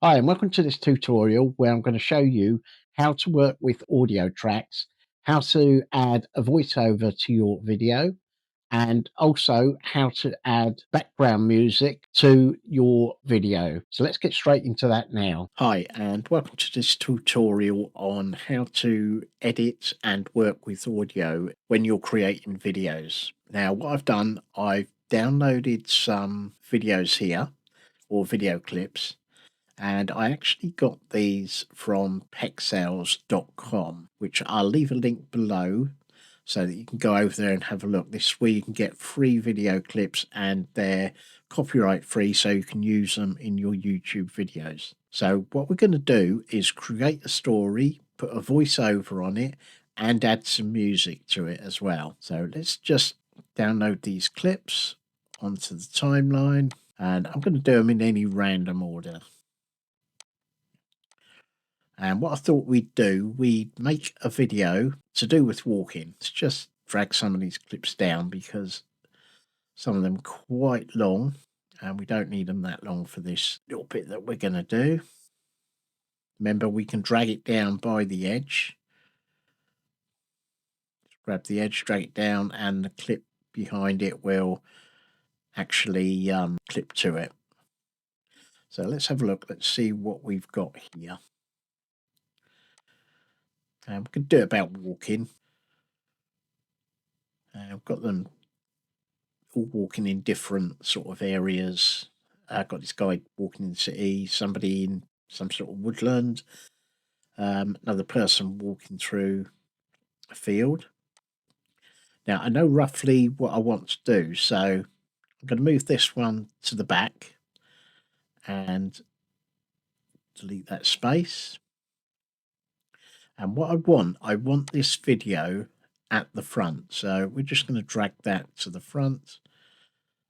Hi, and welcome to this tutorial where I'm going to show you how to work with audio tracks, how to add a voiceover to your video, and also how to add background music to your video. So let's get straight into that now. Hi, and welcome to this tutorial on how to edit and work with audio when you're creating videos. Now, what I've done, I've downloaded some videos here or video clips, and I actually got these from pexels.com, which I'll leave a link below so that you can go over there and have a look. This is where you can get free video clips and they're copyright free, so you can use them in your YouTube videos. So what we're going to do is create a story, put a voiceover on it, and add some music to it as well. So let's just download these clips onto the timeline, and I'm going to do them in any random order. And what I thought we'd do, we'd make a video to do with walking. Let's just drag some of these clips down because some of them are quite long and we don't need them that long for this little bit that we're going to do. Remember, we can drag it down by the edge. Just grab the edge, drag it down, and the clip behind it will actually clip to it. So let's have a look. Let's see what we've got here. And we can do it about walking. I've got them all walking in different sort of areas. I've got this guy walking in the city, somebody in some sort of woodland, another person walking through a field. Now, I know roughly what I want to do, so I'm going to move this one to the back and delete that space. And what I want this video at the front. So we're just going to drag that to the front,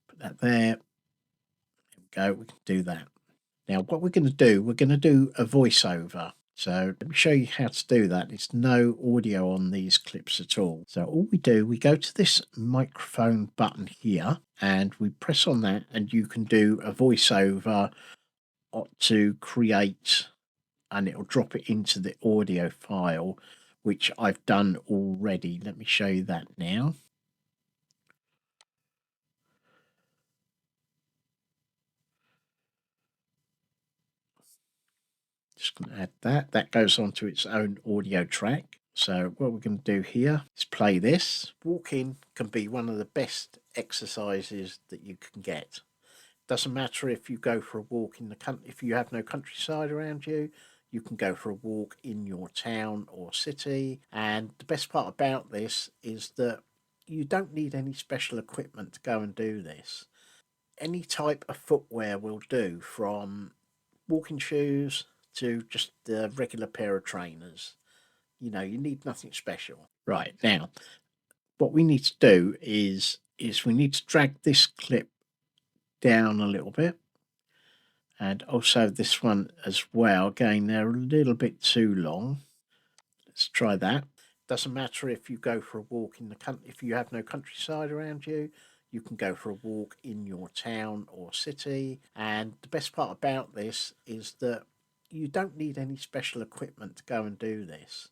put that there. There we go, we can do that. Now, what we're going to do a voiceover. So let me show you how to do that. It's no audio on these clips at all. So all we do, we go to this microphone button here and we press on that, and you can do a voiceover to create, and it'll drop it into the audio file, which I've done already. Let me show you that now. Just going to add that. That goes onto its own audio track. So what we're going to do here is play this. Walking can be one of the best exercises that you can get. Doesn't matter if you go for a walk in the country, if you have no countryside around you, you can go for a walk in your town or city. And the best part about this is that you don't need any special equipment to go and do this. Any type of footwear will do, from walking shoes to just the regular pair of trainers. You know, you need nothing special. Right, now, what we need to do is we need to drag this clip down a little bit, and also this one as well. Again, they're a little bit too long. Let's try that. Doesn't matter if you go for a walk in the country, if you have no countryside around you, you can go for a walk in your town or city. And the best part about this is that you don't need any special equipment to go and do this.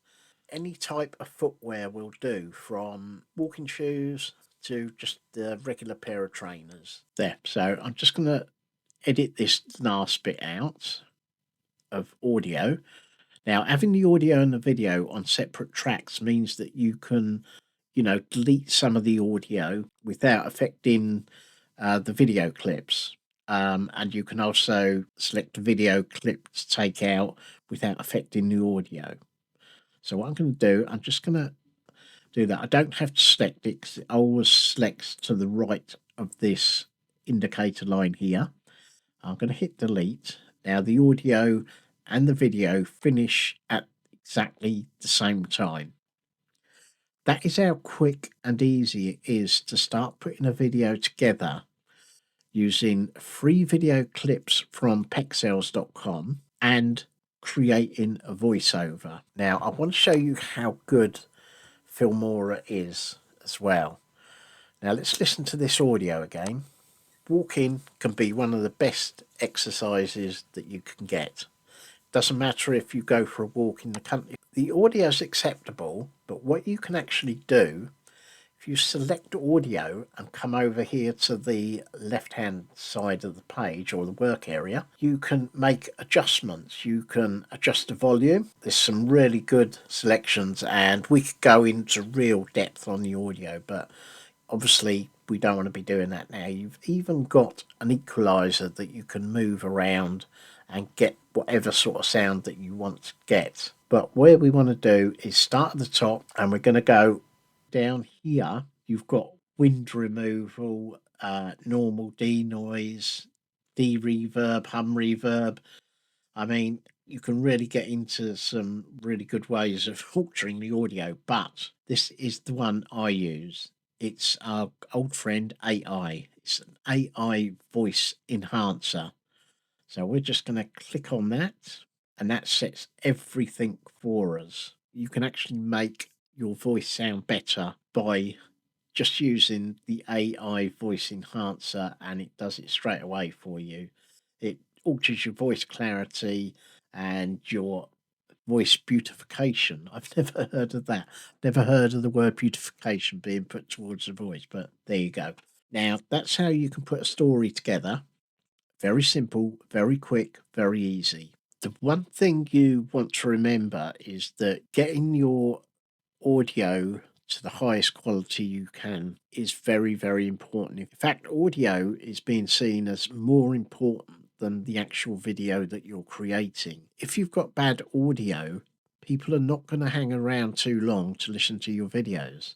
Any type of footwear will do, from walking shoes to just the regular pair of trainers. There, so I'm just going to edit this last bit out of audio. Now, having the audio and the video on separate tracks means that you can, delete some of the audio without affecting the video clips. And you can also select a video clip to take out without affecting the audio. So what I'm going to do, I'm just going to do that. I don't have to select it because it always selects to the right of this indicator line here. I'm going to hit delete. Now the audio and the video finish at exactly the same time. That is how quick and easy it is to start putting a video together using free video clips from pexels.com and creating a voiceover. Now I want to show you how good Filmora is as well. Now let's listen to this audio again. walking can be one of the best exercises that you can get. Doesn't matter if you go for a walk in the country. The audio is acceptable, but what you can actually do, if you select audio and come over here to the left hand side of the page or the work area, you can make adjustments. You can adjust the volume. There's some really good selections, and we could go into real depth on the audio, but obviously we don't want to be doing that now. You've even got an equalizer that you can move around and get whatever sort of sound that you want to get. But where we want to do is start at the top, and we're going to go down here. You've got wind removal, normal denoise, de-reverb, hum reverb. I mean, you can really get into some really good ways of altering the audio, but this is the one I use. It's our old friend AI. It's an AI voice enhancer. So we're just going to click on that, and that sets everything for us. You can actually make your voice sound better by just using the AI voice enhancer, and it does it straight away for you. It alters your voice clarity and your voice beautification. I've never heard of that. Never heard of the word beautification being put towards the voice, but there you go. Now, that's how you can put a story together. Very simple, very quick, very easy. The one thing you want to remember is that getting your audio to the highest quality you can is very, very important. In fact, audio is being seen as more important than the actual video that you're creating. If you've got bad audio, people are not going to hang around too long to listen to your videos.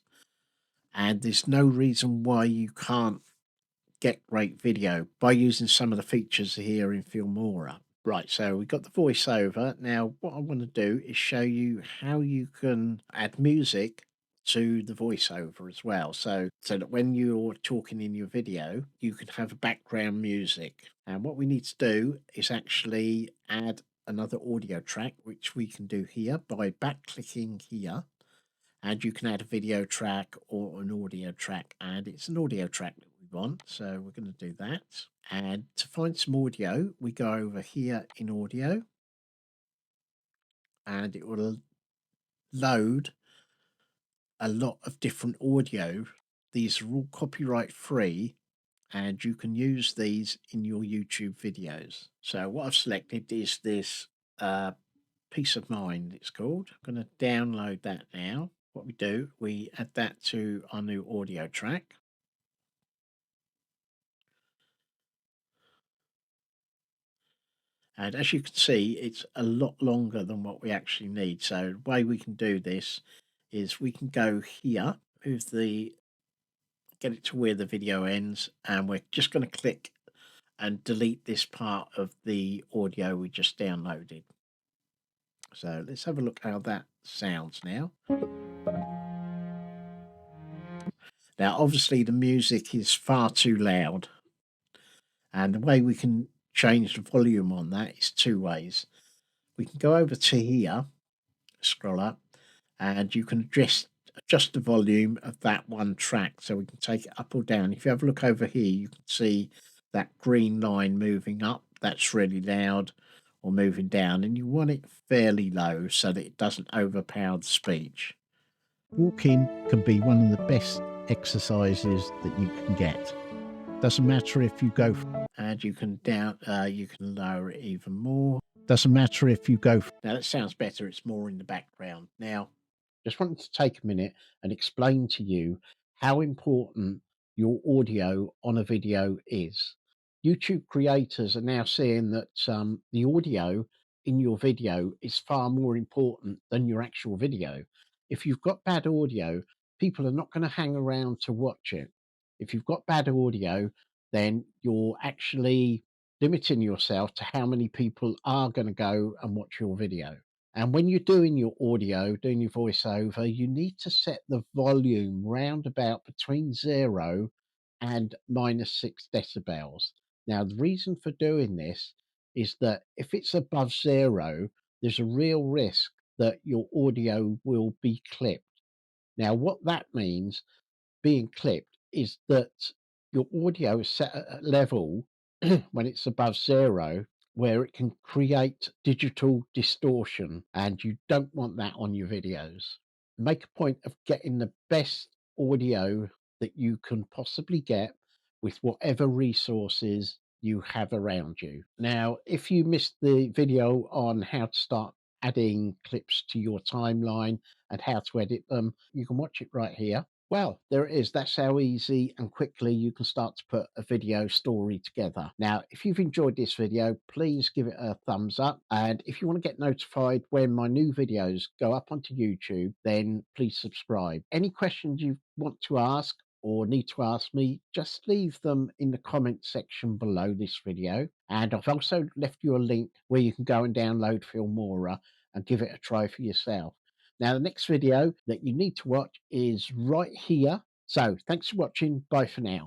And there's no reason why you can't get great video by using some of the features here in Filmora. Right, so we've got the voiceover. Now, what I want to do is show you how you can add music to the voiceover as well. So that when you're talking in your video, you can have background music. And what we need to do is actually add another audio track, which we can do here by back clicking here, and you can add a video track or an audio track, and it's an audio track that we want, so we're going to do that. And to find some audio, we go over here in audio, and it will load a lot of different audio. These are all copyright free, and you can use these in your YouTube videos. So what I've selected is this Peace of Mind, it's called. I'm going to download that now. What we do, we add that to our new audio track. And as you can see, it's a lot longer than what we actually need. So the way we can do this is we can go here, get it to where the video ends, and we're just going to click and delete this part of the audio we just downloaded. So let's have a look how that sounds now. Now, obviously the music is far too loud, and the way we can change the volume on that is two ways. We can go over to here, scroll up, and you can adjust the volume of that one track, so we can take it up or down. If you have a look over here, you can see that green line moving up. That's really loud, or moving down, and you want it fairly low so that it doesn't overpower the speech. Walking can be one of the best exercises that you can get. Doesn't matter if you go and you can you can lower it even more. Doesn't matter if you go now. That sounds better. It's more in the background now. Just wanted to take a minute and explain to you how important your audio on a video is. YouTube creators are now seeing that the audio in your video is far more important than your actual video. If you've got bad audio, people are not going to hang around to watch it. If you've got bad audio, then you're actually limiting yourself to how many people are going to go and watch your video. And when you're doing your audio, doing your voiceover, you need to set the volume round about between 0 and -6 decibels. Now, the reason for doing this is that if it's above 0, there's a real risk that your audio will be clipped. Now, what that means, being clipped, is that your audio is set at a level when it's above zero where it can create digital distortion, and you don't want that on your videos. Make a point of getting the best audio that you can possibly get with whatever resources you have around you. Now, if you missed the video on how to start adding clips to your timeline and how to edit them, you can watch it right here. Well, there it is. That's how easy and quickly you can start to put a video story together. Now, if you've enjoyed this video, please give it a thumbs up. And if you want to get notified when my new videos go up onto YouTube, then please subscribe. Any questions you want to ask or need to ask me, just leave them in the comment section below this video. And I've also left you a link where you can go and download Filmora and give it a try for yourself. Now, the next video that you need to watch is right here. So thanks for watching. Bye for now.